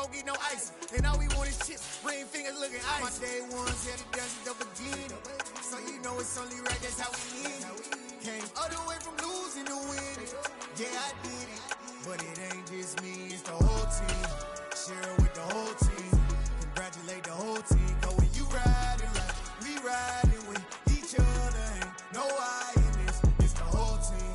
won't get no ice. And all we want is chips, ring fingers looking ice. My day ones had to dance at the beginning. So you know it's only right, that's how we live. Came all the way from losing to winning. Yeah, I did it. But it ain't just me, it's the whole team. Share it with the whole team. Congratulate the whole team. Go when you riding like we riding with each other. Ain't no I in this. It's the whole team.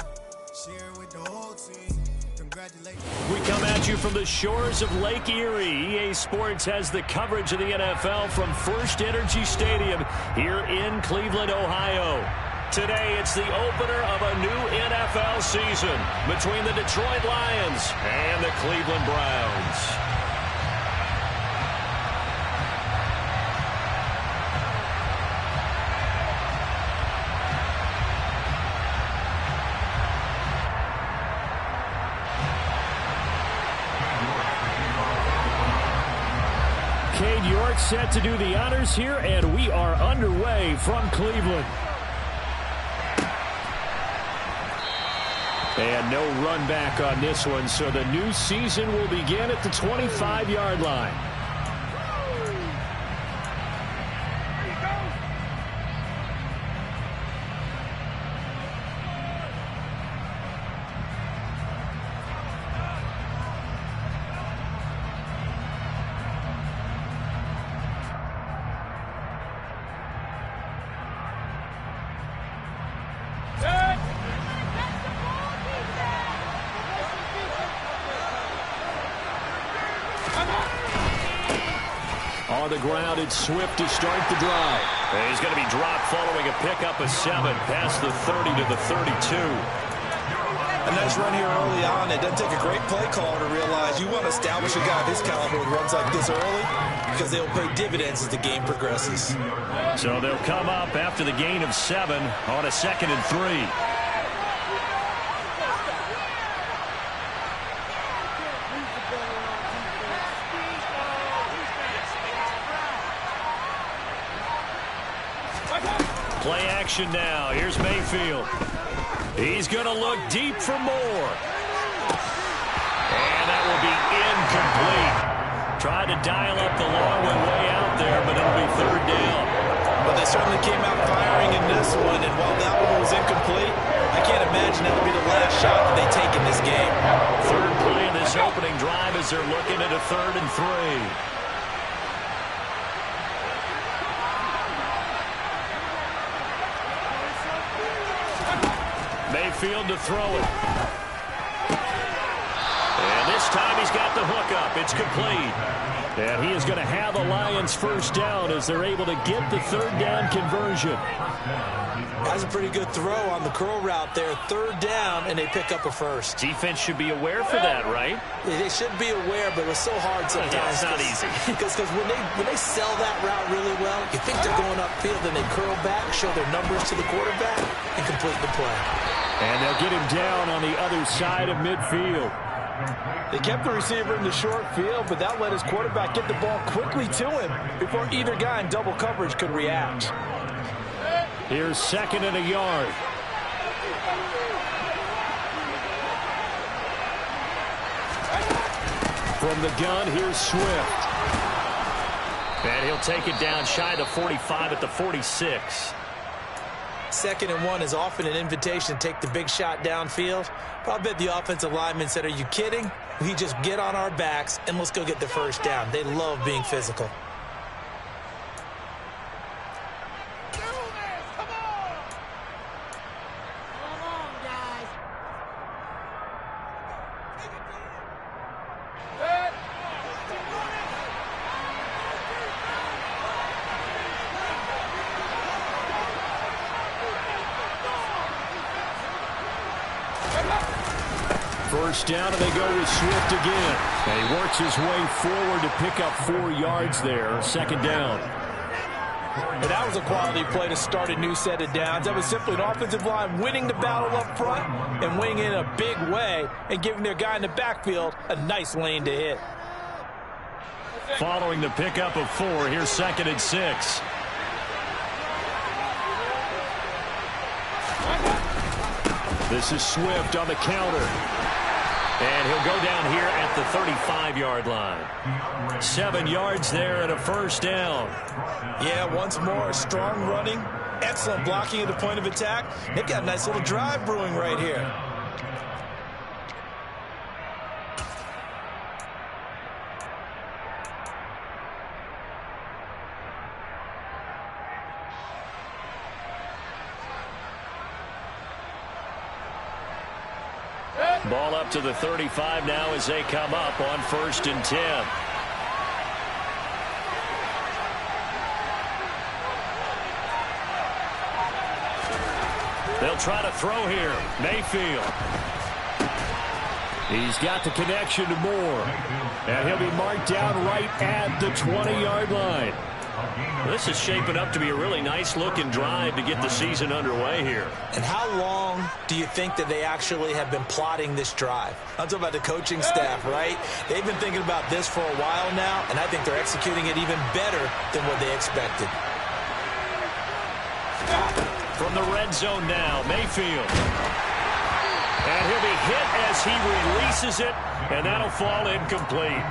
Share it with the whole team. Congratulate. We come at you from the shores of Lake Erie. EA Sports has the coverage of the NFL from First Energy Stadium here in Cleveland, Ohio. Today, it's the opener of a new NFL season between the Detroit Lions and the Cleveland Browns. Cade York set to do the honors here, and we are underway from Cleveland. And no run back on this one, so the new season will begin at the 25-yard line. On the ground, it's Swift to start the drive. And he's going to be dropped following a pickup of 7 past the 30 to the 32. A nice run here early on. It doesn't take a great play call to realize you want to establish a guy of his caliber with runs like this early because they'll pay dividends as the game progresses. So they'll come up after the gain of 7 on a 2nd and 3. Play action now. Here's Mayfield. He's going to look deep for more. And that will be incomplete. Tried to dial up the long one way out there, but it'll be 3rd down. But they certainly came out firing in this one, and while that one was incomplete, I can't imagine that'll be the last shot that they take in this game. 3rd play in this opening drive as they're looking at a 3rd and 3. Mayfield to throw it. And this time he's got the hookup. It's complete. And he is going to have the Lions first down as they're able to get the 3rd down conversion. That's a pretty good throw on the curl route there. 3rd down, and they pick up a first. Defense should be aware for that, right? They should be aware, but it was so hard sometimes. Yeah, it's not easy. Because when they sell that route really well, you think they're going upfield, then they curl back, show their numbers to the quarterback, and complete the play. And they'll get him down on the other side of midfield. They kept the receiver in the short field, but that let his quarterback get the ball quickly to him before either guy in double coverage could react. Here's 2nd and a yard. From the gun, here's Swift. And he'll take it down shy of the 45 at the 46. 2nd and 1 is often an invitation to take the big shot downfield. But I bet the offensive lineman said, are you kidding? We just get on our backs and let's go get the first down. They love being physical. First down, and they go with Swift again. And he works his way forward to pick up 4 yards there. 2nd down. And that was a quality play to start a new set of downs. That was simply an offensive line winning the battle up front and winning it in a big way and giving their guy in the backfield a nice lane to hit. Following the pickup of 4, here's 2nd and 6. This is Swift on the counter. And he'll go down here at the 35-yard line. 7 yards there and a first down. Yeah, once more, strong running, excellent blocking at the point of attack. They've got a nice little drive brewing right here. Ball up to the 35 now as they come up on 1st and 10. They'll try to throw here. Mayfield. He's got the connection to Moore. And he'll be marked down right at the 20-yard line. This is shaping up to be a really nice-looking drive to get the season underway here. And how long do you think that they actually have been plotting this drive? I'm talking about the coaching staff, right? They've been thinking about this for a while now, and I think they're executing it even better than what they expected. From the red zone now, Mayfield. And he'll be hit as he releases it, and that'll fall incomplete.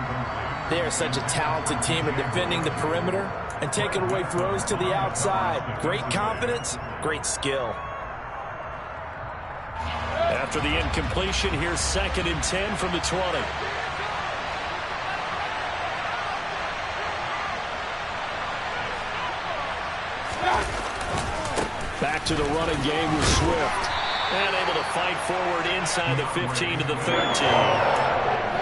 They are such a talented team at defending the perimeter and taking away throws to the outside. Great confidence, great skill. After the incompletion, here's 2nd and 10 from the 20. Back to the running game with Swift. And able to fight forward inside the 15 to the 13.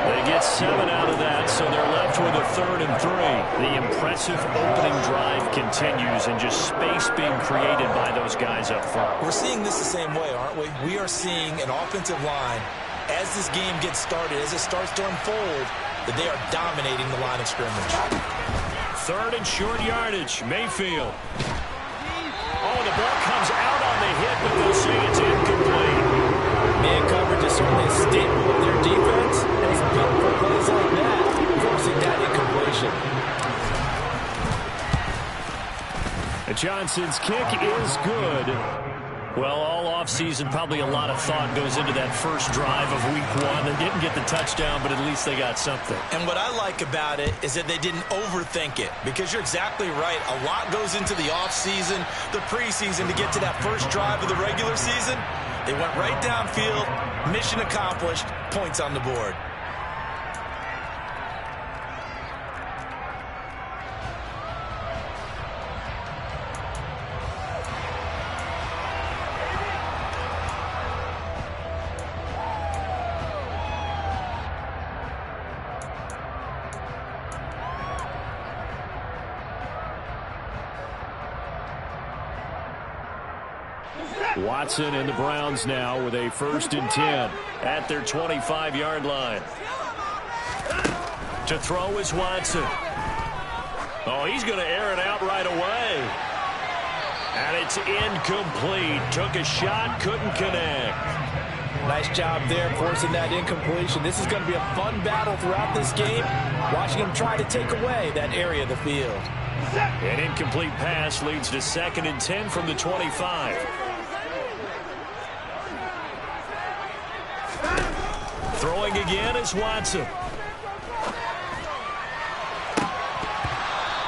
They get 7 out of that, so they're left with a 3rd and 3. The impressive opening drive continues, and just space being created by those guys up front. We're seeing this the same way, aren't we? We are seeing an offensive line, as this game gets started, as it starts to unfold, that they are dominating the line of scrimmage. 3rd and short yardage, Mayfield. Oh, the ball comes out on the hit, but they'll say it's incomplete. Man coverage is certainly a staple of their defense, and it's built for plays like that, forcing that incompletion. Johnson's kick is good. Well, all offseason, probably a lot of thought goes into that first drive of week 1. They didn't get the touchdown, but at least they got something. And what I like about it is that they didn't overthink it, because you're exactly right. A lot goes into the offseason, the preseason, to get to that first drive of the regular season. They went right downfield, mission accomplished, points on the board. Watson and the Browns now with a 1st and 10 at their 25-yard line. To throw is Watson. Oh, he's going to air it out right away. And it's incomplete. Took a shot, couldn't connect. Nice job there forcing that incompletion. This is going to be a fun battle throughout this game, watching him try to take away that area of the field. An incomplete pass leads to 2nd and 10 from the 25. Throwing again is Watson.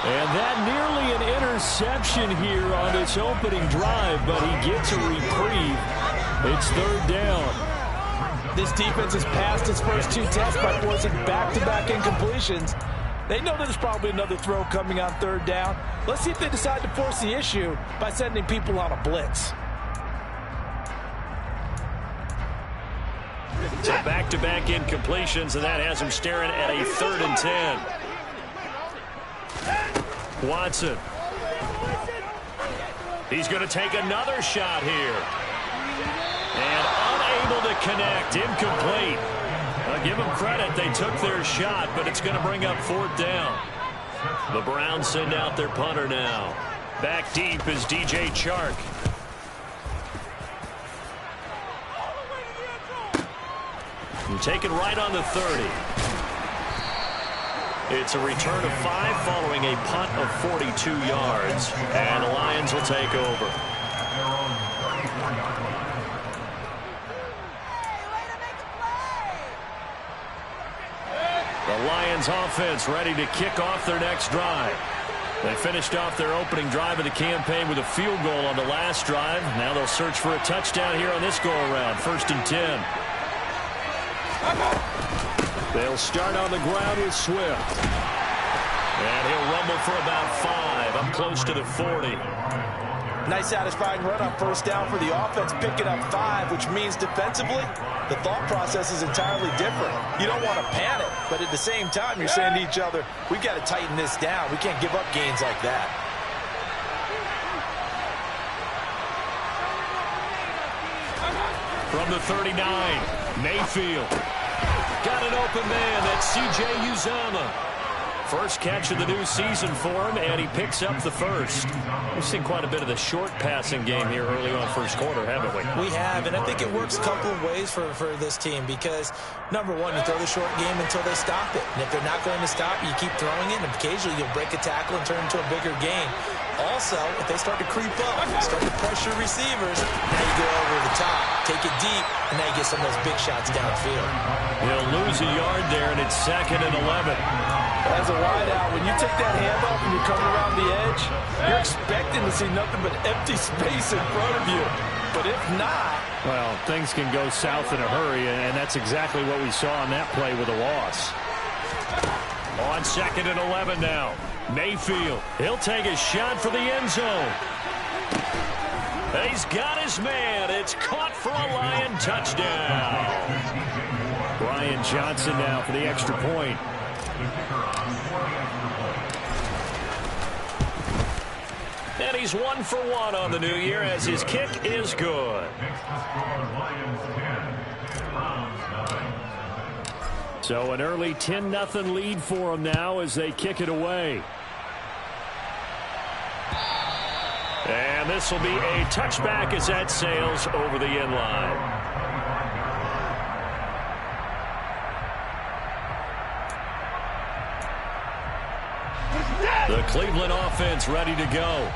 And that nearly an interception here on its opening drive, but he gets a reprieve. It's 3rd down. This defense has passed its first 2 tests by forcing back-to-back incompletions. They know there's probably another throw coming on 3rd down. Let's see if they decide to force the issue by sending people on a blitz. So back-to-back incompletions, and that has him staring at a 3rd and 10. Watson. He's going to take another shot here. And unable to connect. Incomplete. I'll give them credit. They took their shot, but it's going to bring up 4th down. The Browns send out their punter now. Back deep is DJ Chark. And taken right on the 30. It's a return of 5 following a punt of 42 yards. And the Lions will take over. The Lions offense ready to kick off their next drive. They finished off their opening drive of the campaign with a field goal on the last drive. Now they'll search for a touchdown here on this go-around. 1st and 10. They'll start on the ground with Swift. And he'll rumble for about 5, up close to the 40. Nice satisfying run on 1st down for the offense, picking up 5, which means defensively, the thought process is entirely different. You don't want to panic, but at the same time, you're saying to each other, we've got to tighten this down. We can't give up gains like that. From the 39, Mayfield. Got an open man. That's C.J. Uzomah. First catch of the new season for him, and he picks up the first. We've seen quite a bit of the short passing game here early on first quarter, haven't we? We have, and I think it works a couple of ways for this team because, number one, you throw the short game until they stop it. And if they're not going to stop, you keep throwing it, and occasionally you'll break a tackle and turn it into a bigger gain. Also, if they start to creep up, start to pressure receivers, now you go over the top, take it deep, and now you get some of those big shots downfield. He'll lose a yard there, and it's 2nd and 11. As a wideout, when you take that handoff and you come around the edge, you're expecting to see nothing but empty space in front of you. But if not... Well, things can go south in a hurry, and that's exactly what we saw on that play with a loss. On 2nd and 11 now. Mayfield, he'll take a shot for the end zone. He's got his man. It's caught for a Lion touchdown. Brian Johnson now for the extra point. And he's 1 for 1 on the new year as his kick is good. So an early 10-0 lead for them now as they kick it away. And this will be a touchback as that sails over the end line. The Cleveland offense ready to go.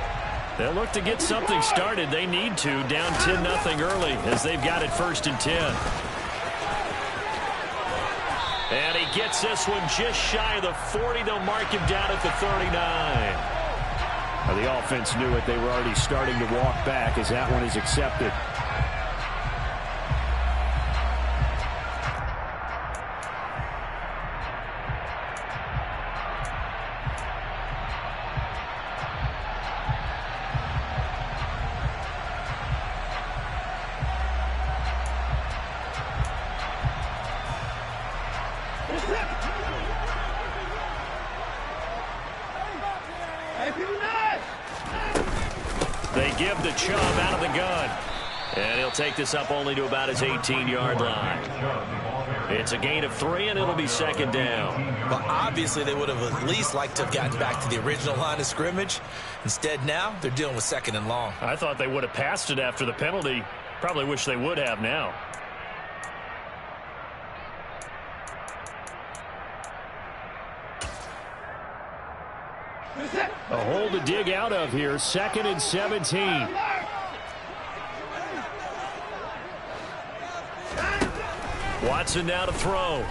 They'll look to get something started. They need to, down 10-0 early as they've got it 1st and 10. And he gets this one just shy of the 40. They'll mark him down at the 39. Now, the offense knew it. They were already starting to walk back as that one is accepted. They give the Chubb out of the gun. And he'll take this up only to about his 18-yard line. It's a gain of 3, and it'll be 2nd down. Well, obviously, they would have at least liked to have gotten back to the original line of scrimmage. Instead, now, they're dealing with 2nd and long. I thought they would have passed it after the penalty. Probably wish they would have now. A hole to dig out of here. 2nd and 17. Watson now to throw.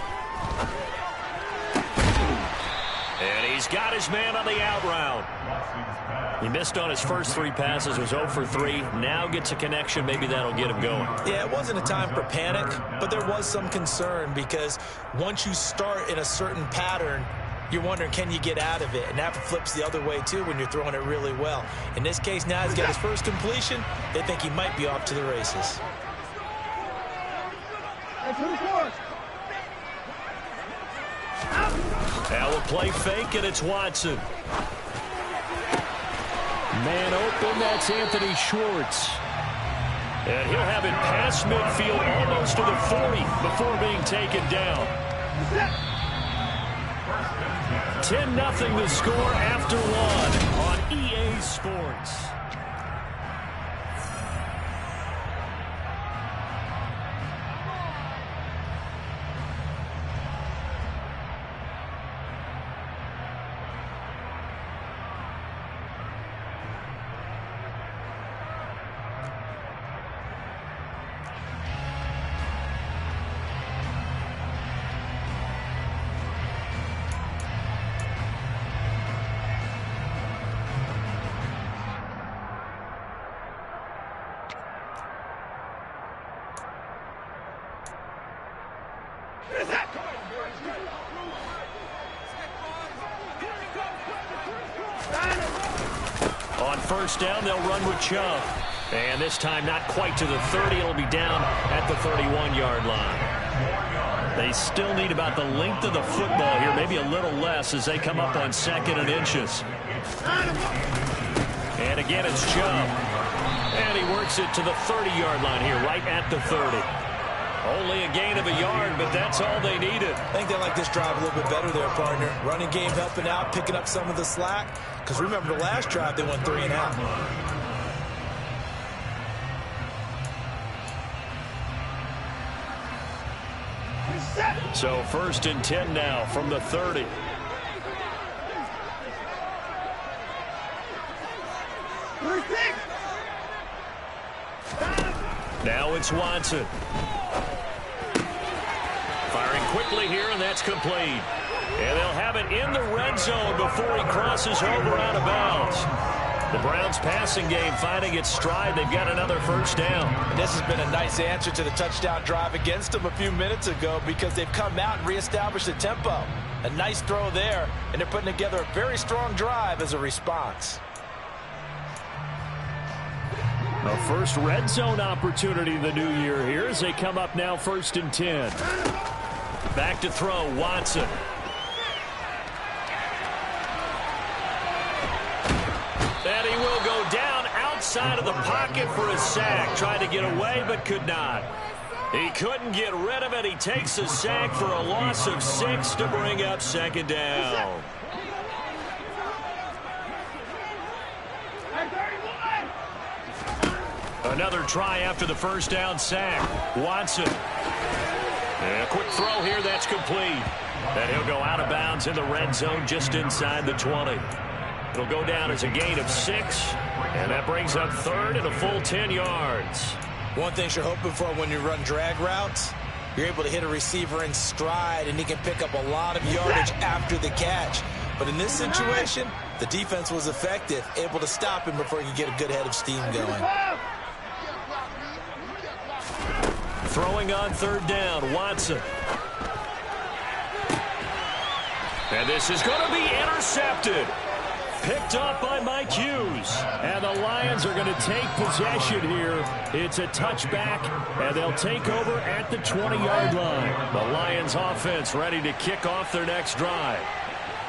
And he's got his man on the out route. He missed on his first 3 passes, was 0 for 3. Now gets a connection. Maybe that'll get him going. Yeah, it wasn't a time for panic, but there was some concern because once you start in a certain pattern, you're wondering, can you get out of it? And that flips the other way, too, when you're throwing it really well. In this case, now he's got his first completion. They think he might be off to the races. Now a play fake, and it's Watson. Man open, that's Anthony Schwartz. And he'll have it past midfield almost to the 40 before being taken down. 10-0 the score after 1 on EA Sports. first down, they'll run with Chubb. And this time not quite to the 30. It'll be down at the 31-yard line. They still need about the length of the football here, maybe a little less as they come up on 2nd and inches. And again, it's Chubb. And he works it to the 30-yard line here, right at the 30. Only a gain of a yard, but that's all they needed. I think they like this drive a little bit better there, partner. Running game helping out, picking up some of the slack. Because remember, the last drive, they went 3 and out. So 1st and 10 now from the 30. Now it's Watson. Firing quickly here, and that's complete. And they'll have it in the red zone before he crosses over out of bounds. The Browns passing game finding its stride. They've got another first down. And this has been a nice answer to the touchdown drive against them a few minutes ago because they've come out and reestablished the tempo. A nice throw there, and they're putting together a very strong drive as a response. A first red zone opportunity the new year here as they come up now 1st and 10. Back to throw, Watson. And he will go down outside of the pocket for a sack. Tried to get away but could not. He couldn't get rid of it. He takes a sack for a loss of 6 to bring up 2nd down. Another try after the first down sack. Watson. And a quick throw here, that's complete. And he'll go out of bounds in the red zone just inside the 20. It'll go down as a gain of 6. And that brings up 3rd and a full 10 yards. One thing you're hoping for when you run drag routes, you're able to hit a receiver in stride, and he can pick up a lot of yardage after the catch. But in this situation, the defense was effective, able to stop him before he could get a good head of steam going. Throwing on 3rd down, Watson. And this is going to be intercepted. Picked up by Mike Hughes. And the Lions are going to take possession here. It's a touchback, and they'll take over at the 20-yard line. The Lions offense ready to kick off their next drive.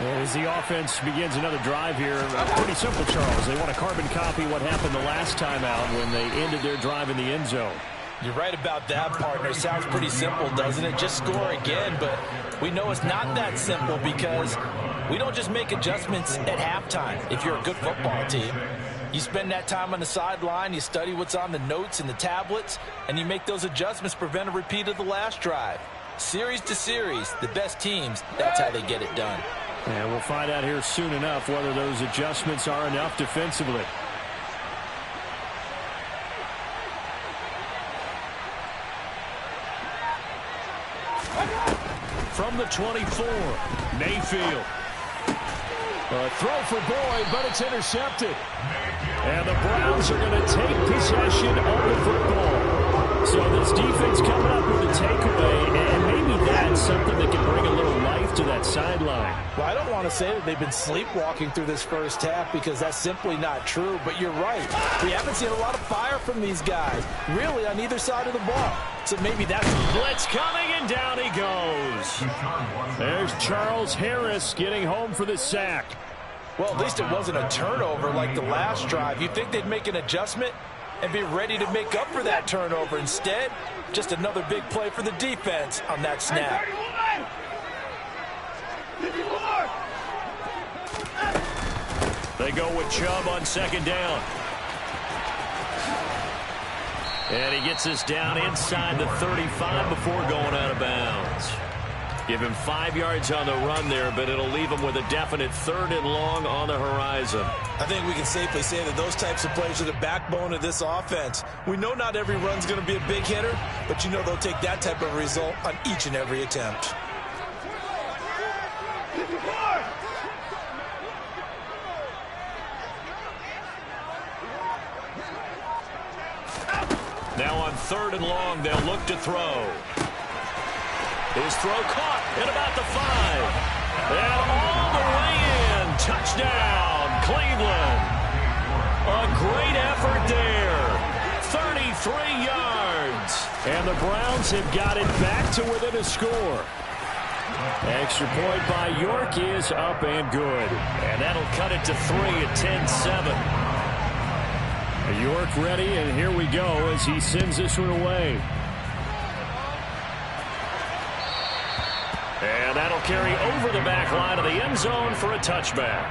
As the offense begins another drive here, pretty simple, Charles. They want to carbon copy what happened the last time out when they ended their drive in the end zone. You're right about that, partner. Sounds pretty simple, doesn't it? Just score again, but we know it's not that simple because we don't just make adjustments at halftime if you're a good football team. You spend that time on the sideline, you study what's on the notes and the tablets, and you make those adjustments to prevent a repeat of the last drive. Series to series, the best teams, that's how they get it done. And we'll find out here soon enough whether those adjustments are enough defensively. From the 24, Mayfield. A throw for Boyd, but it's intercepted. And the Browns are going to take possession of the football. So this defense coming up with a takeaway, and maybe that's something that can bring a little life to that sideline. Well, I don't want to say that they've been sleepwalking through this first half because that's simply not true, but you're right. We haven't seen a lot of fire from these guys, really, on either side of the ball. So maybe that's blitz coming, and down he goes. There's Charles Harris getting home for the sack. Well, at least it wasn't a turnover like the last drive. You'd think they'd make an adjustment and be ready to make up for that turnover. Instead, just another big play for the defense on that snap. They go with Chubb on 2nd down. And he gets this down inside the 35 before going out of bounds. Give him 5 yards on the run there, but it'll leave him with a definite 3rd and long on the horizon. I think we can safely say that those types of plays are the backbone of this offense. We know not every run's going to be a big hitter, but you know they'll take that type of result on each and every attempt. Now on 3rd and long, they'll look to throw. His throw caught at about the 5. And all the way in. Touchdown, Cleveland. A 3 yards. And the Browns have got it back to within a score. Extra point by York is up and good. And that'll cut it to 3 at 10-7. York ready, and here we go as he sends this one away. And that'll carry over the back line of the end zone for a touchback.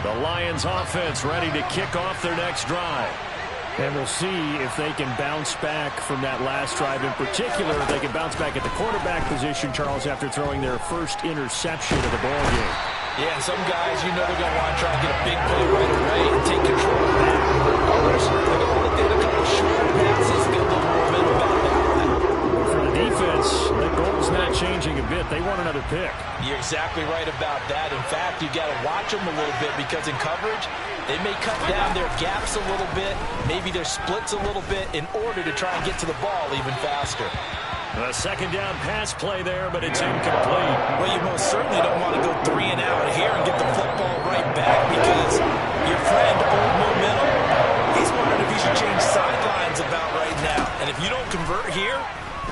The Lions offense ready to kick off their next drive. And we'll see if they can bounce back from that last drive. In particular, if they can bounce back at the quarterback position, Charles, after throwing their first interception of the ballgame. Yeah, some guys, you know they're going to want to try to get a big play right away and take control of that. Others, they're going to look at a couple of short passes, get a little momentum out of that. For the defense, the goal's not changing a bit. They want another pick. You're exactly right about that. In fact, you got to watch them a little bit because in coverage, they may cut down their gaps a little bit, maybe their splits a little bit in order to try and get to the ball even faster. A second down pass play there, but it's incomplete. Well, you most certainly don't want to go 3 and out here and get the football right back because your friend, Old Momentum, he's wondering if he should change sidelines about right now. And if you don't convert here,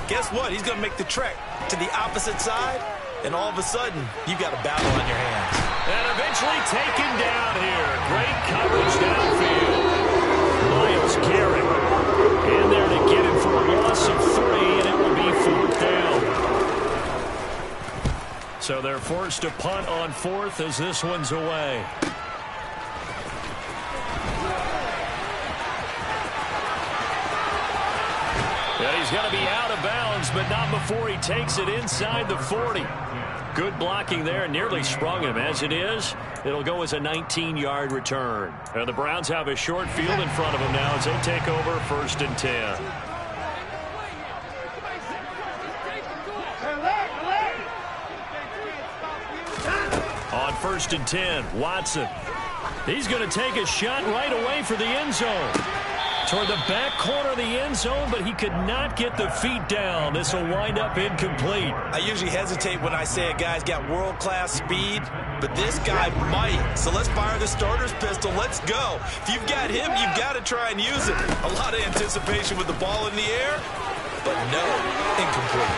guess what? He's going to make the trek to the opposite side, and all of a sudden, you've got a battle on your hands. And eventually taken down here. Great coverage downfield. Myles Garrett in there to get him for a loss of 3, and it will be 4th down. So they're forced to punt on 4th as this one's away. And he's going to be out of bounds, but not before he takes it inside the 40. Good blocking there, nearly sprung him. As it is, it'll go as a 19-yard return. And the Browns have a short field in front of them now as they take over 1st and 10. On 1st and 10, Watson. He's going to take a shot right away for the end zone. Toward the back corner of the end zone, but he could not get the feet down. This will wind up incomplete. I usually hesitate when I say a guy's got world-class speed, but this guy might. So let's fire the starter's pistol. Let's go. If you've got him, you've got to try and use it. A lot of anticipation with the ball in the air, but no, incomplete.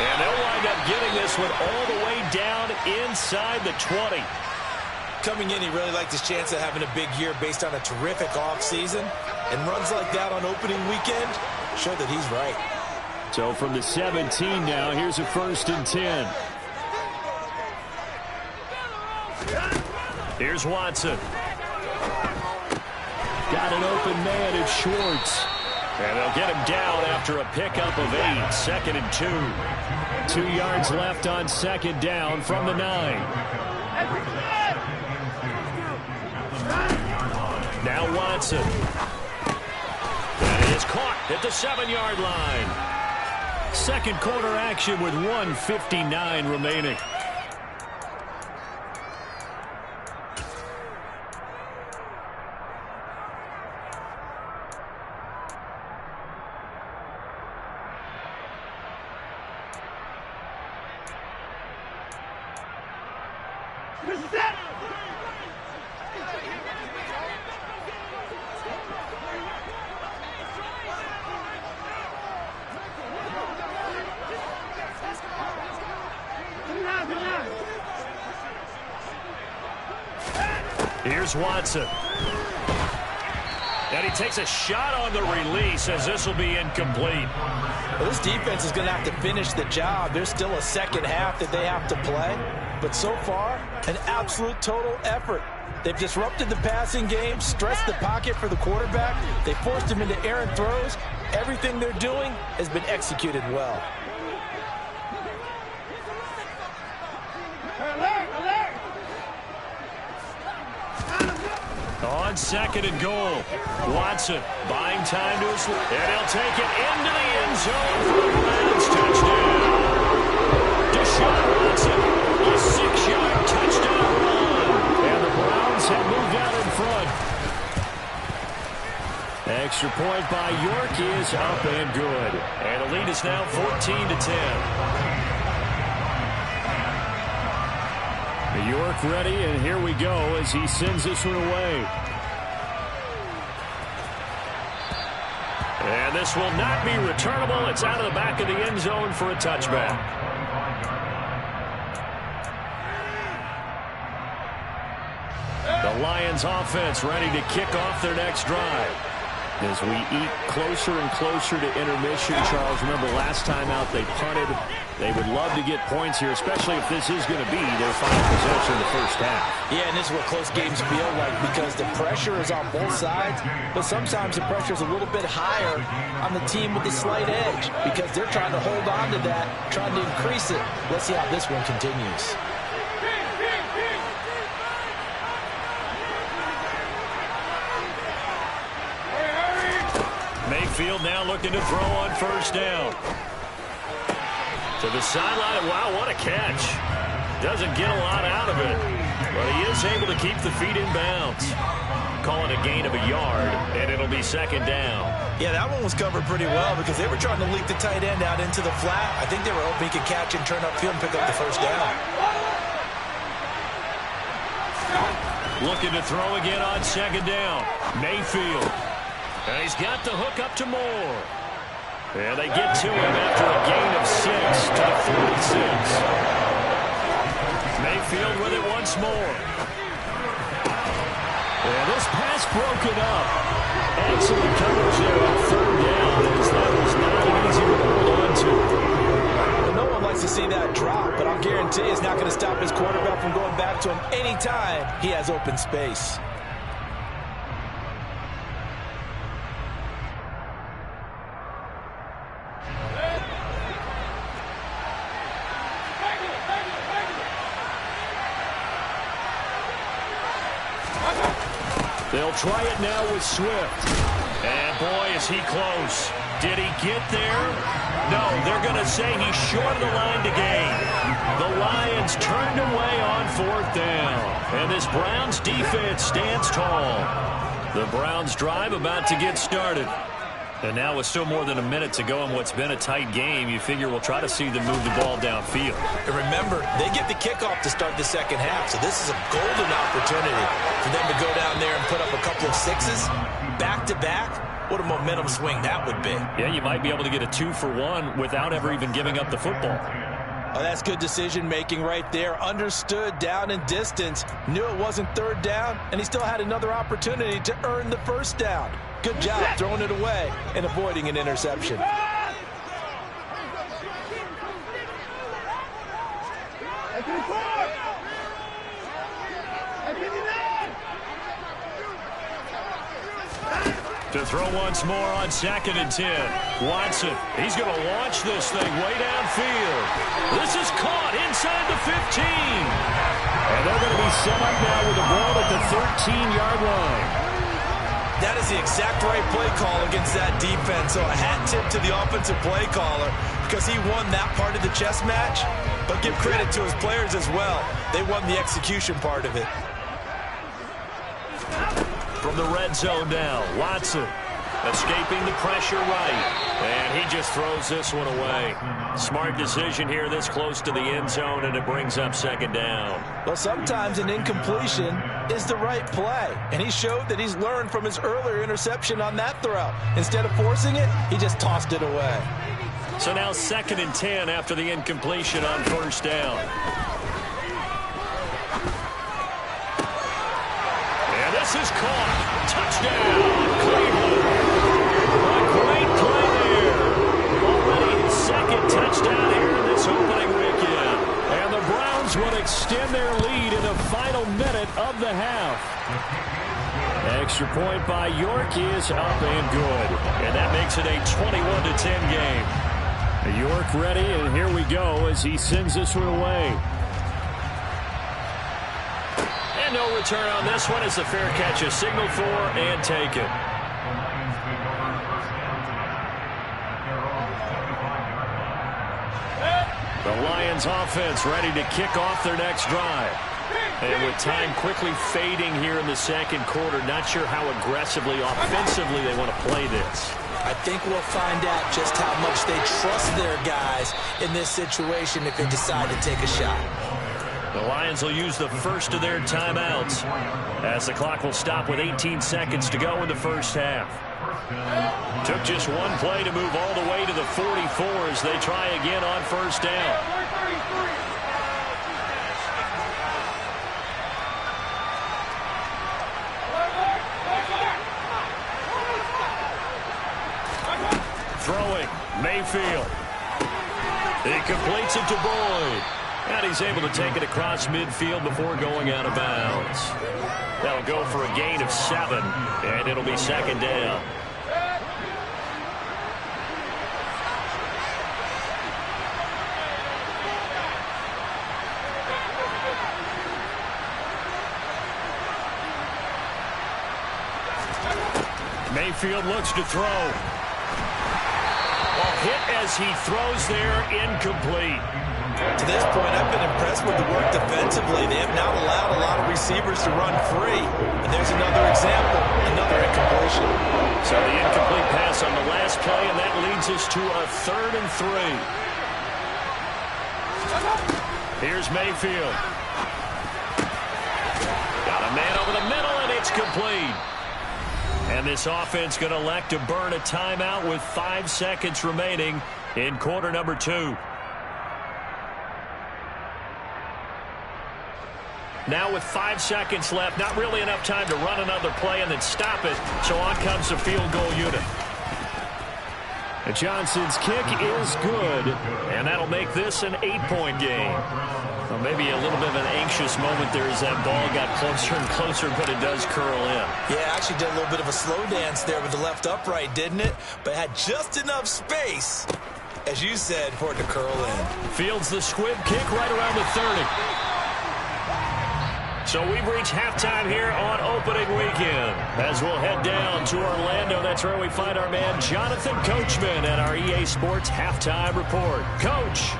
And they'll wind up getting this one all the way down inside the 20. Coming in, he really liked his chance of having a big year based on a terrific offseason. And runs like that on opening weekend show that he's right. So from the 17 now, here's a 1st and 10. Here's Watson. Got an open man at Schwartz. And they'll get him down after a pickup of 8. 2nd and 2. 2 yards left on 2nd down from the 9. Now Watson. And it is caught at the 7-yard line. Second quarter action with 1:59 remaining. Here's Watson. And he takes a shot on the release as this will be incomplete. Well, this defense is going to have to finish the job. There's still a second half that they have to play. But so far, an absolute total effort. They've disrupted the passing game, stressed the pocket for the quarterback. They forced him into errant throws. Everything they're doing has been executed well. On 2nd and goal, Watson buying time to his left, and he'll take it into the end zone for the Browns touchdown. Deshaun Watson, a 6-yard touchdown run, and the Browns have moved out in front. Extra point by York is up and good. And the lead is now 14-10. York ready, and here we go as he sends this one away. And this will not be returnable. It's out of the back of the end zone for a touchback. The Lions offense ready to kick off their next drive. As we eat closer and closer to intermission, Charles, remember last time out they punted. They would love to get points here, especially if this is going to be their final possession in the first half. Yeah, and this is what close games feel like because the pressure is on both sides, but sometimes the pressure is a little bit higher on the team with the slight edge because they're trying to hold on to that, trying to increase it. Let's see how this one continues. Mayfield now looking to throw on first down. To the sideline. Wow, what a catch. Doesn't get a lot out of it, but he is able to keep the feet in bounds. Calling a gain of a yard, and it'll be second down. Yeah, that one was covered pretty well because they were trying to leak the tight end out into the flat. I think they were hoping he could catch and turn upfield and pick up the first down. Looking to throw again on second down. Mayfield. And he's got the hook up to Moore. And they get to him after a gain of 6 to the 46. Mayfield with it once more. And this pass broken up. Excellent coverage there on third down as that was not an easy one to hold on to. Well, no one likes to see that drop, but I'll guarantee it's not going to stop his quarterback from going back to him anytime he has open space. They'll try it now with Swift. And boy, is he close. Did he get there? No, they're going to say he's short of the line to gain. The Lions turned away on fourth down. And this Browns defense stands tall. The Browns drive about to get started. And now with still more than a minute to go in what's been a tight game, you figure we'll try to see them move the ball downfield. And remember, they get the kickoff to start the second half, so this is a golden opportunity for them to go down there and put up a couple of sixes back-to-back. What a momentum swing that would be. Yeah, you might be able to get a 2-for-1 without ever even giving up the football. Oh, that's good decision-making right there. Understood down and distance, knew it wasn't third down, and he still had another opportunity to earn the first down. Good job throwing it away and avoiding an interception. To throw once more on 2nd and 10. Watson, he's going to launch this thing way downfield. This is caught inside the 15. And they're going to be set up now with the ball at the 13-yard line. That is the exact right play call against that defense. So a hat tip to the offensive play caller because he won that part of the chess match. But give credit to his players as well. They won the execution part of it. From the red zone now, Watson escaping the pressure right. And he just throws this one away. Smart decision here this close to the end zone, and it brings up second down. Well, sometimes an incompletion is the right play. And he showed that he's learned from his earlier interception on that throw. Instead of forcing it, he just tossed it away. So now 2nd and 10 after the incompletion on first down. And this is caught. Touchdown, Cleveland. A great play there. Already his second touchdown here in this opening weekend. And the Browns will extend their lead in the final minute of the half. Extra point by York is up and good. And that makes it a 21-10 game. York ready, and here we go as he sends this one away. And no return on this one as the fair catch is signaled for and taken. The Lions offense ready to kick off their next drive. And with time quickly fading here in the second quarter, not sure how aggressively, offensively they want to play this. I think we'll find out just how much they trust their guys in this situation if they decide to take a shot. The Lions will use the first of their timeouts as the clock will stop with 18 seconds to go in the first half. Took just one play to move all the way to the 44 as they try again on first down. Throwing, Mayfield. He completes it to Boyd. And he's able to take it across midfield before going out of bounds. That'll go for a gain of 7, and it'll be second down. Mayfield looks to throw. Hit as he throws there, incomplete. To this point, I've been impressed with the work defensively. They have not allowed a lot of receivers to run free. And there's another example, another incompletion. So the incomplete pass on the last play, and that leads us to a 3rd and 3. Here's Mayfield. Got a man over the middle, and it's complete. And this offense going to elect to burn a timeout with 5 seconds remaining in quarter number 2. Now with 5 seconds left, not really enough time to run another play and then stop it. So on comes the field goal unit. And Johnson's kick is good, and that'll make this an 8-point game. Well, maybe a little bit of an anxious moment there as that ball got closer and closer, but it does curl in. Yeah, actually did a little bit of a slow dance there with the left upright, didn't it? But had just enough space, as you said, for it to curl in. Fields the squib kick right around the 30. So we've reached halftime here on opening weekend. As we'll head down to Orlando, that's where we find our man Jonathan Coachman at our EA Sports Halftime Report. Coach.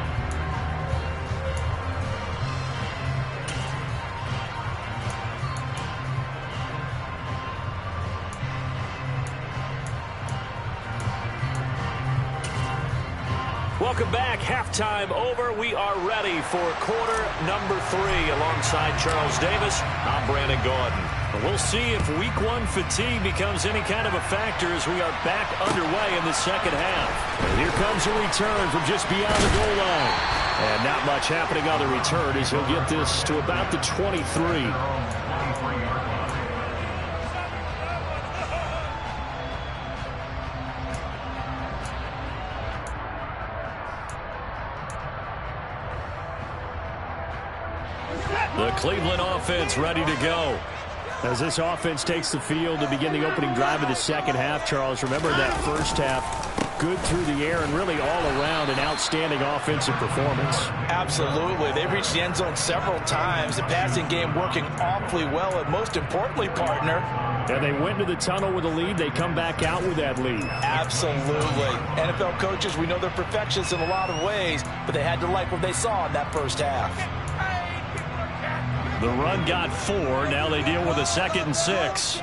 Welcome back. Halftime over. We are ready for quarter number 3 alongside Charles Davis. I'm Brandon Gaudin. We'll see if week 1 fatigue becomes any kind of a factor as we are back underway in the second half. And here comes a return from just beyond the goal line. And not much happening on the return as he'll get this to about the 23. The Cleveland offense ready to go. As this offense takes the field to begin the opening drive of the second half, Charles, remember that first half, good through the air and really all around an outstanding offensive performance. Absolutely. They reached the end zone several times. The passing game working awfully well, and most importantly, partner. And they went to the tunnel with a lead. They come back out with that lead. Absolutely. NFL coaches, we know they're perfectionists in a lot of ways, but they had to like what they saw in that first half. The run got 4. Now they deal with a 2nd and 6.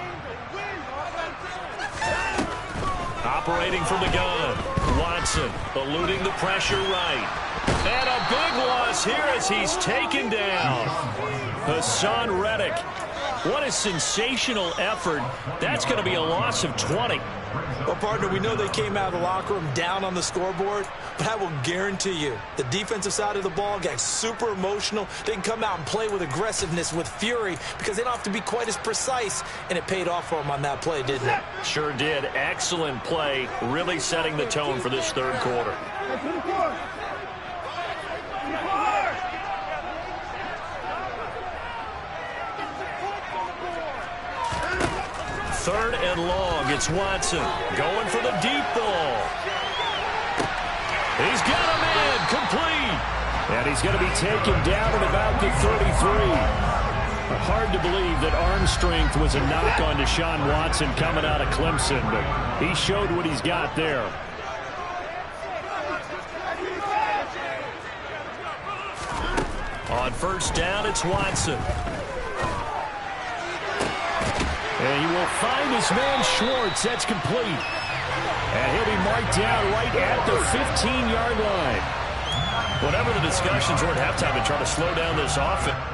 Operating from the gun. Watson eluding the pressure right. And a big loss here as he's taken down. Hassan Reddick. What a sensational effort. That's going to be a loss of 20. Well, partner, we know they came out of the locker room down on the scoreboard, but I will guarantee you the defensive side of the ball got super emotional. They can come out and play with aggressiveness, with fury, because they don't have to be quite as precise, and it paid off for them on that play, didn't it? Sure did. Excellent play, really setting the tone for this third quarter. Third and long. It's Watson going for the deep ball. He's got a man complete. And he's going to be taken down at about the 33. Hard to believe that arm strength was a knock on Deshaun Watson coming out of Clemson, but he showed what he's got there. On first down, it's Watson. And he will find his man Schwartz. That's complete. And he'll be marked down right at the 15-yard line. Whatever the discussions were at halftime to try to slow down this offense.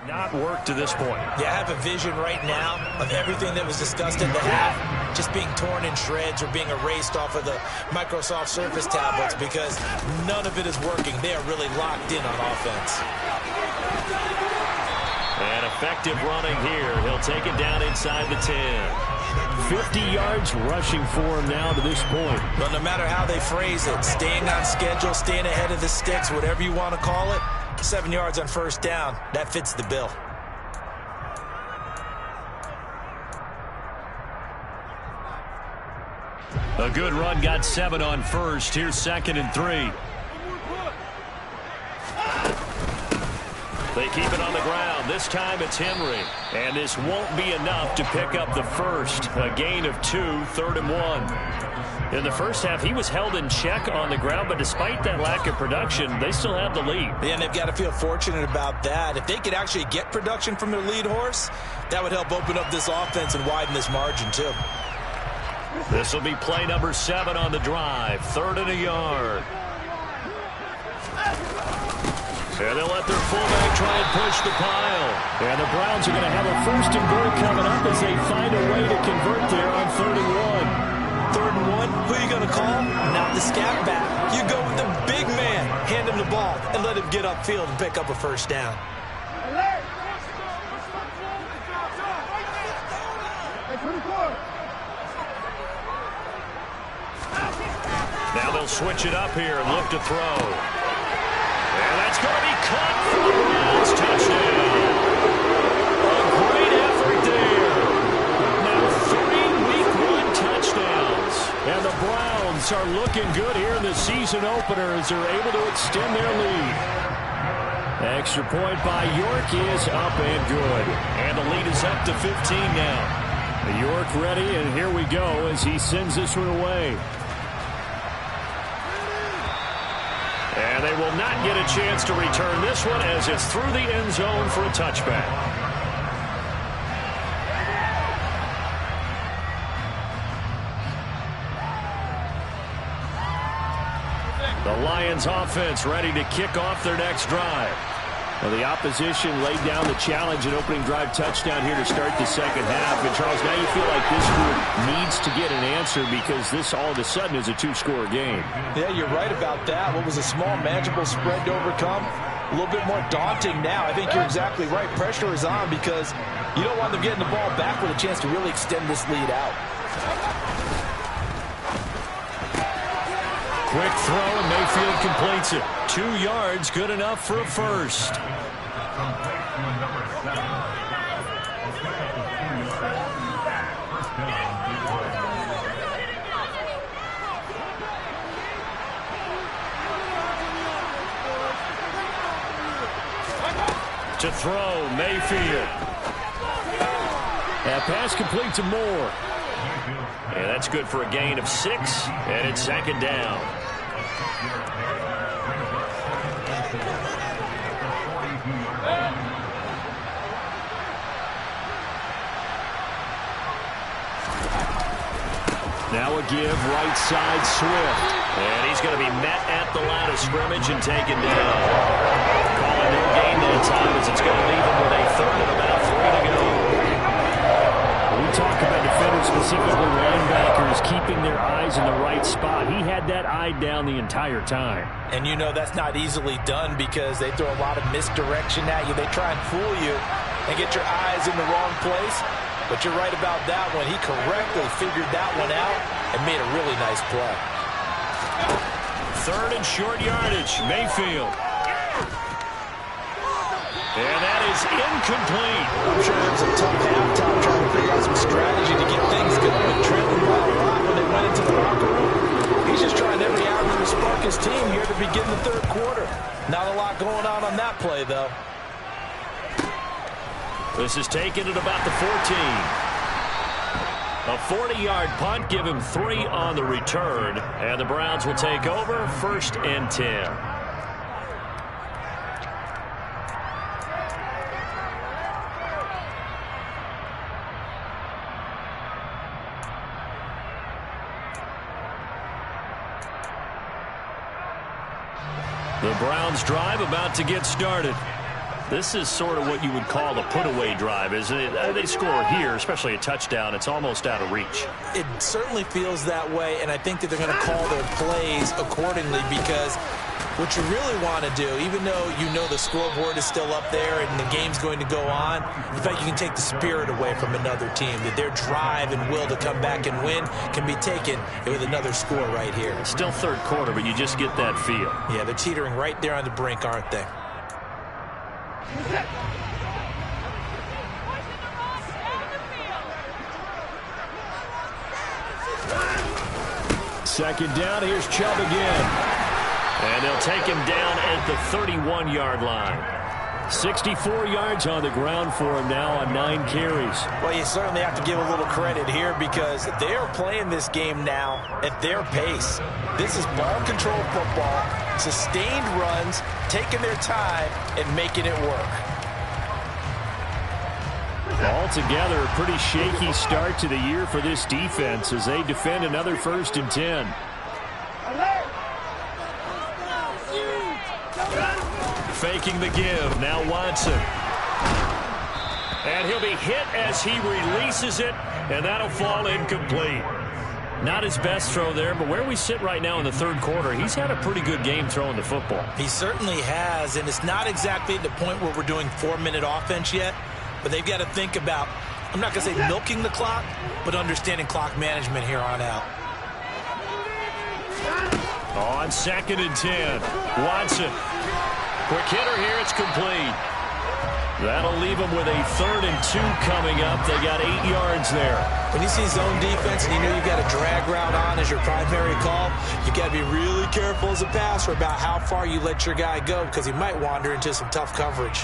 Not worked to this point. Yeah, I have a vision right now of everything that was discussed in the half just being torn in shreds or being erased off of the Microsoft Surface tablets because none of it is working. They are really locked in on offense. And effective running here. He'll take it down inside the 10. 50 yards rushing for him now to this point. But no matter how they phrase it, staying on schedule, staying ahead of the sticks, whatever you want to call it, 7 yards on first down, that fits the bill. A good run got 7 on first. Here's 2nd and 3. They keep it on the ground. This time it's Henry. And this won't be enough to pick up the first. A gain of 2, 3rd and 1. In the first half, he was held in check on the ground, but despite that lack of production, they still have the lead. Yeah, and they've got to feel fortunate about that. If they could actually get production from their lead horse, that would help open up this offense and widen this margin, too. This will be play number 7 on the drive. 3rd and a yard. And they'll let their fullback try and push the pile. And the Browns are going to have a 1st and goal coming up as they find a way to convert there on 3rd and 1. 3rd and 1, who are you going to call? Not the scat back. You go with the big man, hand him the ball, and let him get upfield and pick up a first down. Now they'll switch it up here and look to throw. And that's going to be caught for the Browns. Touchdown. A great effort there. Now 3 Week 1 touchdowns. And the Browns are looking good here in the season opener as they're able to extend their lead. Extra point by York is up and good. And the lead is up to 15 now. York ready, and here we go as he sends this one away. And they will not get a chance to return this one as it's through the end zone for a touchback. The Lions Lions offense ready to kick off their next drive. Well, the opposition laid down the challenge and opening drive touchdown here to start the second half. And, Charles, now you feel like this group needs to get an answer because this all of a sudden is a two-score game. Yeah, you're right about that. What was a small, manageable spread to overcome? A little bit more daunting now. I think you're exactly right. Pressure is on because you don't want them getting the ball back with a chance to really extend this lead out. Quick throw, and Mayfield completes it. 2 yards, good enough for a first. To throw, Mayfield. That pass complete to Moore. And that's good for a gain of 6, and it's second down. Now a give, right side, Swift. And he's going to be met at the line of scrimmage and taken down. Calling no gain that time as it's going to leave him with a third and about 3 to go. We talk about defenders, specifically linebackers, keeping their eyes in the right spot. He had that eye down the entire time. And you know that's not easily done because they throw a lot of misdirection at you. They try and fool you and get your eyes in the wrong place. But you're right about that one. He correctly figured that one out and made a really nice play. Third and short yardage, Mayfield. And that is incomplete. I'm sure it was a tough halftime trying to figure out some strategy to get things going. Trailing by a lot when they went into the locker room. He's just trying every avenue to spark his team here to begin the third quarter. Not a lot going on that play, though. This is taken at about the 14. A 40-yard punt, give him 3 on the return. And the Browns will take over, 1st and 10. The Browns drive about to get started. This is sort of what you would call a put-away drive, isn't it? They score here, especially a touchdown. It's almost out of reach. It certainly feels that way, and I think that they're going to call their plays accordingly because what you really want to do, even though you know the scoreboard is still up there and the game's going to go on, in fact, you can take the spirit away from another team, that their drive and will to come back and win can be taken with another score right here. Still third quarter, but you just get that feel. Yeah, they're teetering right there on the brink, aren't they? Second down, here's Chubb again. And they'll take him down at the 31-yard line. 64 yards on the ground for him now on 9 carries. Well, you certainly have to give a little credit here because they are playing this game now at their pace. This is ball control football, sustained runs, taking their time and making it work. Altogether, a pretty shaky start to the year for this defense as they defend another 1st and 10. Faking the give. Now Watson. And he'll be hit as he releases it, and that'll fall incomplete. Not his best throw there, but where we sit right now in the third quarter, he's had a pretty good game throwing the football. He certainly has, and it's not exactly at the point where we're doing 4-minute offense yet, but they've got to think about, I'm not going to say milking the clock, but understanding clock management here on out. On 2nd and 10, Watson. Quick hitter here, it's complete. That'll leave them with a 3rd and 2 coming up. They got 8 yards there. When you see zone defense and you know you've got a drag route on as your primary call, you've got to be really careful as a passer about how far you let your guy go because he might wander into some tough coverage.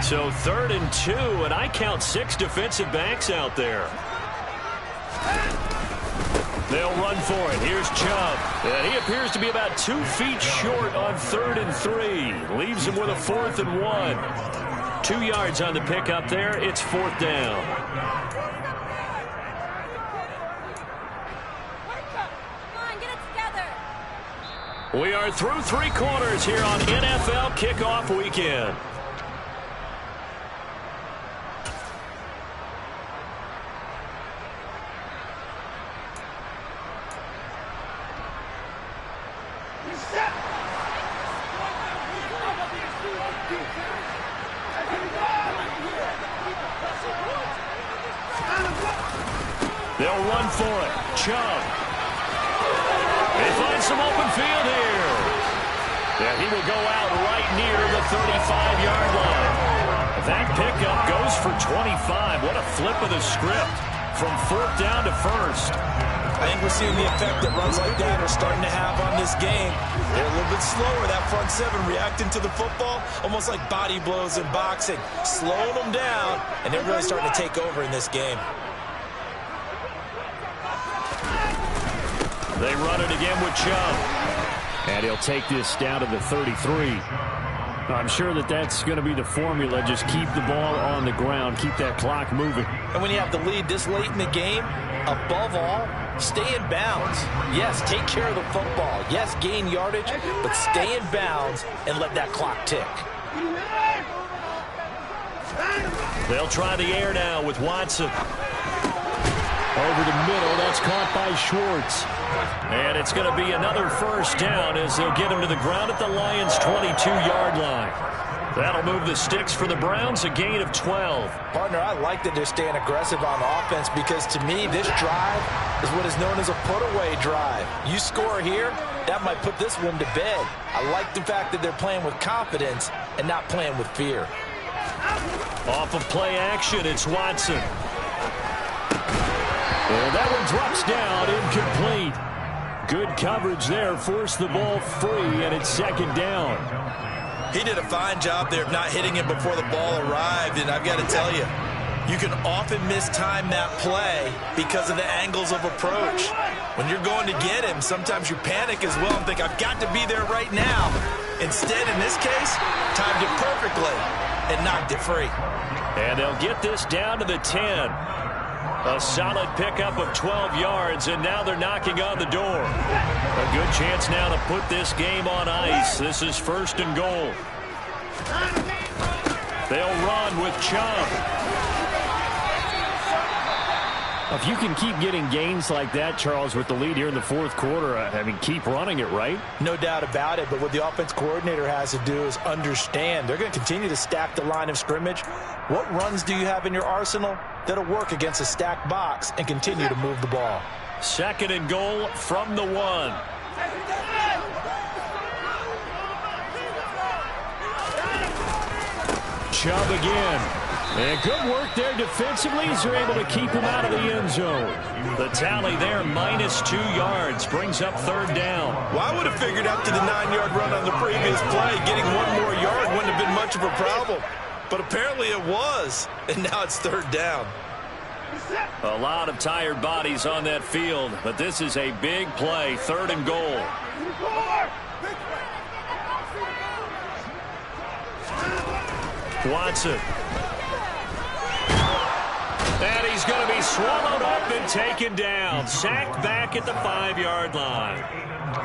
So 3rd and 2, and I count 6 defensive backs out there. They'll run for it. Here's Chubb. And he appears to be about 2 feet short on 3rd and 3. Leaves him with a 4th and 1. 2 yards on the pickup there. It's 4th down. We are through 3 quarters here on NFL Kickoff Weekend. They'll run for it. Chubb. They find some open field here. Yeah, he will go out right near the 35-yard line. That pickup goes for 25. What a flip of the script from 4th down to 1st. I think we're seeing the effect that runs like that are starting to have on this game. They're a little bit slower, that front 7, reacting to the football, almost like body blows in boxing, slowing them down, and they're really starting to take over in this game. They run it again with Chubb. And he'll take this down to the 33. I'm sure that that's going to be the formula. Just keep the ball on the ground. Keep that clock moving. And when you have the lead this late in the game, above all, stay in bounds. Yes, take care of the football. Yes, gain yardage, but stay in bounds and let that clock tick. They'll try the air now with Watson. Over the middle, that's caught by Schwartz. And it's going to be another 1st down as they'll get him to the ground at the Lions' 22-yard line. That'll move the sticks for the Browns, a gain of 12. Partner, I like that they're staying aggressive on offense because to me, this drive is what is known as a put-away drive. You score here, that might put this one to bed. I like the fact that they're playing with confidence and not playing with fear. Off of play action, it's Watson. And that one drops down, incomplete. Good coverage there, forced the ball free, and it's 2nd down. He did a fine job there of not hitting him before the ball arrived, and I've got to tell you, you can often mistime that play because of the angles of approach. When you're going to get him, sometimes you panic as well and think, I've got to be there right now. Instead, in this case, timed it perfectly and knocked it free. And they'll get this down to the 10. A solid pickup of 12 yards, and now they're knocking on the door. A good chance now to put this game on ice. This is 1st and goal. They'll run with Chubb. If you can keep getting gains like that, Charles, with the lead here in the 4th quarter, I mean, keep running it, right? No doubt about it, but what the offense coordinator has to do is understand. They're going to continue to stack the line of scrimmage. What runs do you have in your arsenal that'll work against a stacked box and continue to move the ball? 2nd and goal from the 1. Chubb again. And good work there defensively as they're able to keep him out of the end zone. The tally there, -2 yards, brings up 3rd down. Well, I would have figured up to the 9-yard run on the previous play. Getting 1 more yard wouldn't have been much of a problem. But apparently it was, and now it's 3rd down. A lot of tired bodies on that field, but this is a big play, 3rd and goal. Watson. And he's going to be swallowed up and taken down. Sacked back at the 5-yard line.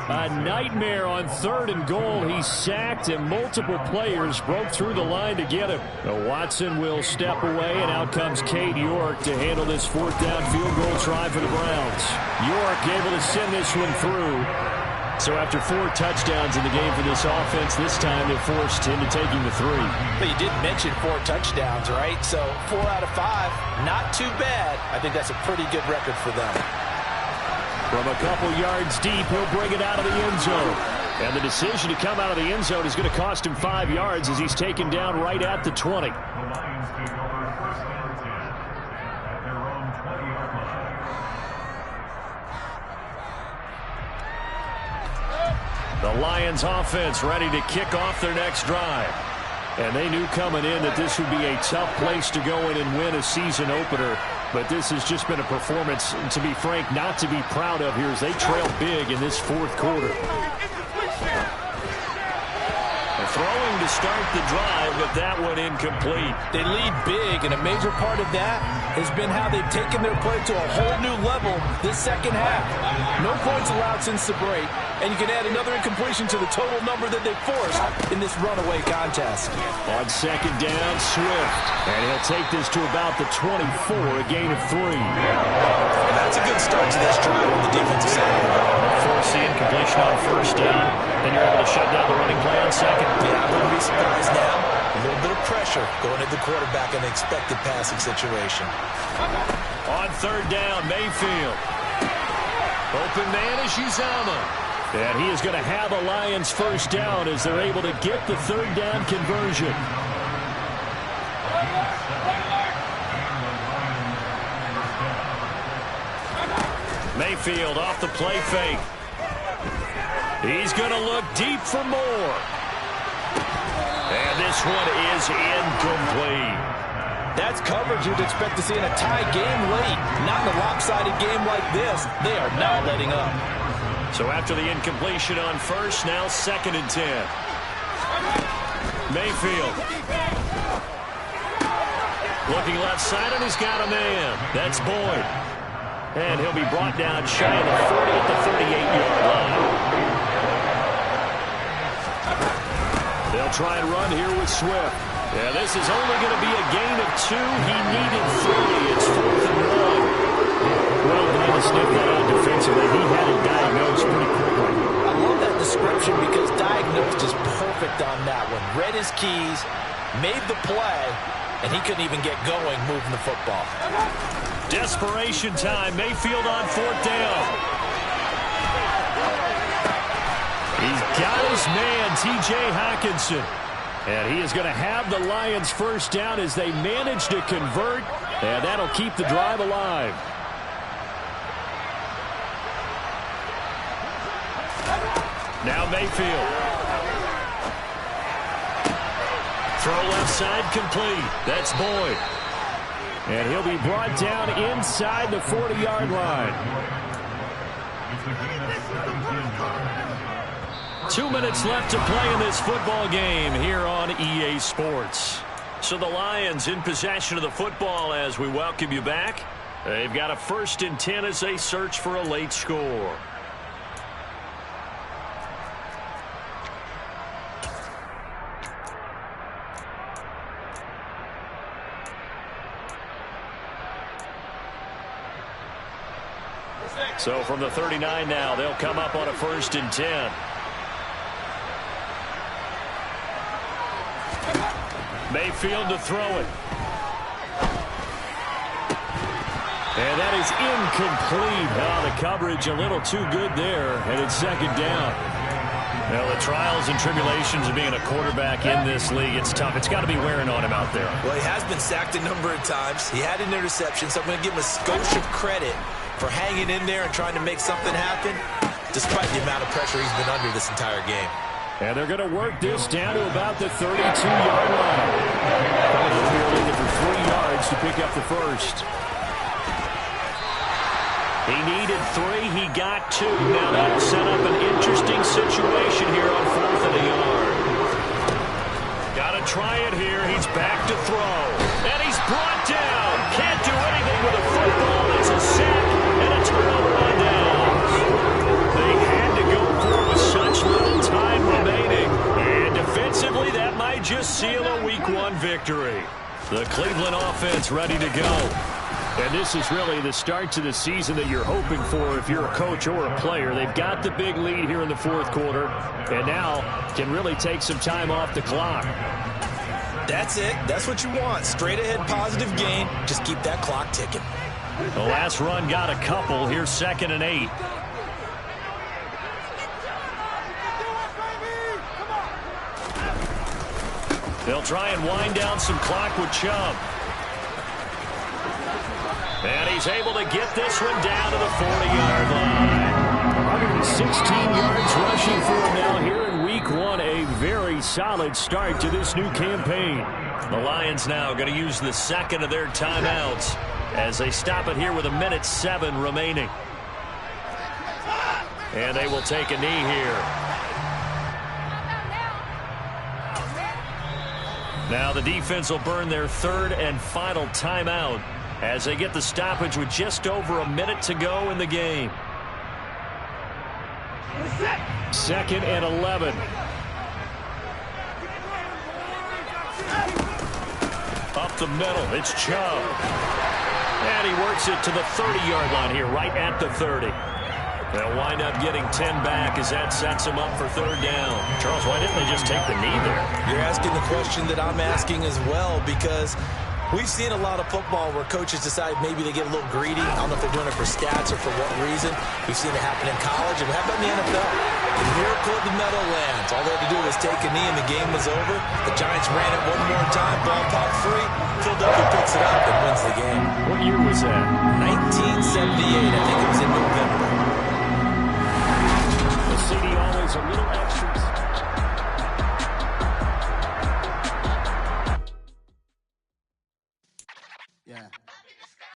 A nightmare on 3rd and goal. He's sacked, and multiple players broke through the line to get him. Now Watson will step away, and out comes Cade York to handle this 4th down field goal try for the Browns. York able to send this one through. So after 4 touchdowns in the game for this offense, this time they're forced into taking the 3. But you did mention 4 touchdowns, right? So 4 out of 5, not too bad. I think that's a pretty good record for them. From a couple yards deep, he'll bring it out of the end zone. And the decision to come out of the end zone is going to cost him 5 yards as he's taken down right at the 20. The Lions offense ready to kick off their next drive. And they knew coming in that this would be a tough place to go in and win a season opener. But this has just been a performance, to be frank, not to be proud of here as they trail big in this fourth quarter. Throwing to start the drive, but that one incomplete. They lead big, and a major part of that has been how they've taken their play to a whole new level this second half. No points allowed since the break, and you can add another incompletion to the total number that they've forced in this runaway contest. On second down, Swift. And he'll take this to about the 24, a gain of 3. And that's a good start to this drive on the defensive side of the ball. Force the incompletion on first down. Then you're able to shut down the running play on second. Yeah, I wouldn't be surprised now. A little bit of pressure going at the quarterback in an expected passing situation. On third down, Mayfield. Open man is Uzomah. And he is going to have a Lions first down as they're able to get the third down conversion. Mayfield off the play fake. He's going to look deep for more. And this one is incomplete. That's coverage you'd expect to see in a tie game late. Not in a lopsided game like this. They are not letting up. So after the incompletion on first, now second and 10. Mayfield. Looking left side, and he's got a man. That's Boyd. And he'll be brought down shy of the 40 at the 38-yard line. They'll try and run here with Swift. Yeah, this is only going to be a gain of 2. He needed 3. It's 4th and 1. Well, they had to sniff that out defensively. He had it diagnosed pretty quickly. I love that description because diagnosed is perfect on that one. Read his keys, made the play, and he couldn't even get going moving the football. Desperation time. Mayfield on 4th down. He's got his man, T.J. Hockenson. And he is going to have the Lions first down as they manage to convert. And that'll keep the drive alive. Now Mayfield. Throw left side complete. That's Boyd. And he'll be brought down inside the 40-yard line. 2 minutes left to play in this football game here on EA Sports. So the Lions in possession of the football as we welcome you back. They've got a 1st and 10 as they search for a late score. So from the 39 now, they'll come up on a 1st and 10. Mayfield to throw it. And that is incomplete. The coverage a little too good there, and it's second down. Well, the trials and tribulations of being a quarterback in this league, it's tough. It's got to be wearing on him out there. Well, he has been sacked a number of times. He had an interception, so I'm going to give him a skosh of credit for hanging in there and trying to make something happen, despite the amount of pressure he's been under this entire game. And they're going to work this down to about the 32-yard line. Probably looking for 3 yards to pick up the first. He needed 3. He got 2. Now that'll set up an interesting situation here on 4th and a yard. Got to try it here. He's back to throw. And he's brought down. Can't do anything with a football. It's a sack and a turnover on downs. They had to go for it with such little time remaining. And defensively, that might just seal a Week 1 victory. The Cleveland offense ready to go. And this is really the start to the season that you're hoping for if you're a coach or a player. They've got the big lead here in the 4th quarter, and now can really take some time off the clock. That's it. That's what you want. Straight ahead positive gain. Just keep that clock ticking. The last run got a couple. Here's 2nd and 8. They'll try and wind down some clock with Chubb. And he's able to get this one down to the 40-yard line. 116 yards rushing for him now here in Week Week 1, a very solid start to this new campaign. The Lions now going to use the second of their timeouts as they stop it here with 1:07 remaining. And they will take a knee here. Now the defense will burn their third and final timeout as they get the stoppage with just over a minute to go in the game. 2nd and 11. Up the middle, it's Chubb. And he works it to the 30-yard line here, right at the 30. They'll wind up getting 10 back as that sets him up for third down. Charles, why didn't they just take the knee there? You're asking the question that I'm asking as well, because we've seen a lot of football where coaches decide maybe they get a little greedy. I don't know if they're doing it for stats or for what reason. We've seen it happen in college, and how about in the NFL? The miracle of the Meadowlands. All they had to do was take a knee, and the game was over. The Giants ran it one more time. Ball popped free. Philadelphia picks it up and wins the game. What year was that? 1978. I think it was in November.